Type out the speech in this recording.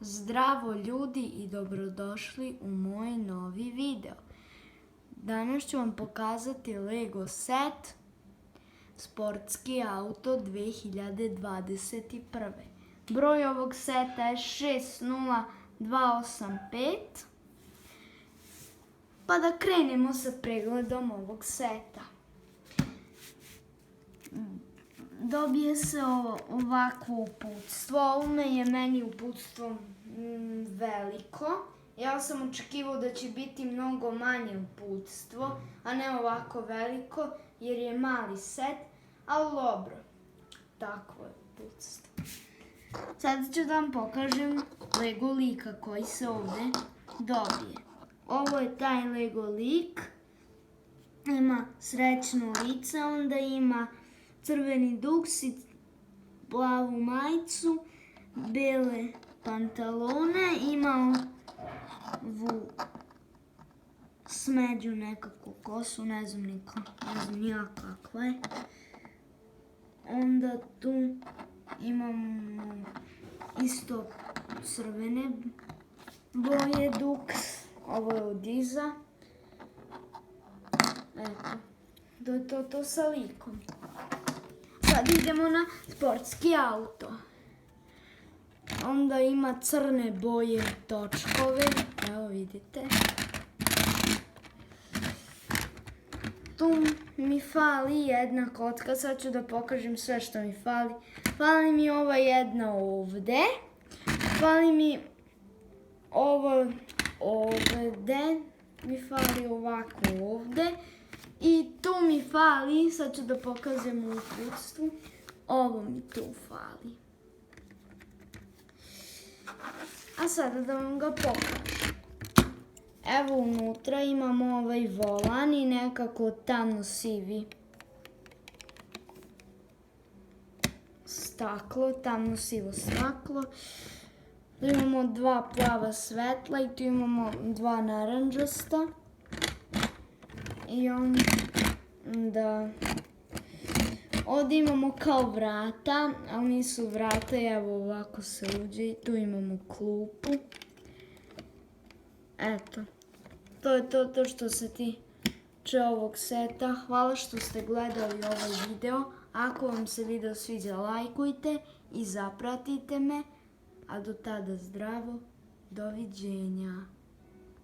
Zdravo ljudi i dobrodošli u moj novi video. Danas ću vam pokazati Lego set Sportski auto 2021. Broj ovog seta je 60285. Pa da krenemo sa pregledom ovog seta. Dobije se ovakvo uputstvo. Ovo je meni uputstvo veliko. Ja sam očekivao da će biti mnogo manje uputstvo, a ne ovako veliko, jer je mali set, ali dobro, takvo je uputstvo. Sad ću da vam pokažem Lego lika koji se ovde dobije. Ovo je taj Lego lik, ima srećno lice, onda ima crveni duks i plavu majicu, bele pantalone, ima ovu smeđu nekakvu kosu, ne znam ni ja kakva je. Onda tu imamo isto crvene boje duks, ovo je od iza. Eto, to sa likom. Sad idemo na sportski auto. Onda ima crne boje točkove, evo vidite. Tu mi fali jedna kocka, sad ću da pokažem sve što mi fali. Fali mi ova jedna ovde, fali mi ovo ovde, mi fali ovako ovde. I tu mi fali, sad ću da pokažem u uputstvu, ovo mi tu fali. A sada da vam ga pokažem. Evo unutra imamo ovaj volan i nekako tamno sivi staklo, tamno sivo staklo. Tu imamo dva plava svetla i tu imamo dva naranđasta. I onda ovdje imamo kao vrata, ali nisu vrata, evo ovako se uđe i tu imamo klupu. Eto, to je to što se tiče ovog seta. Hvala što ste gledali ovaj video. Ako vam se video sviđa, lajkujte i zapratite me. A do tada zdravo, doviđenja.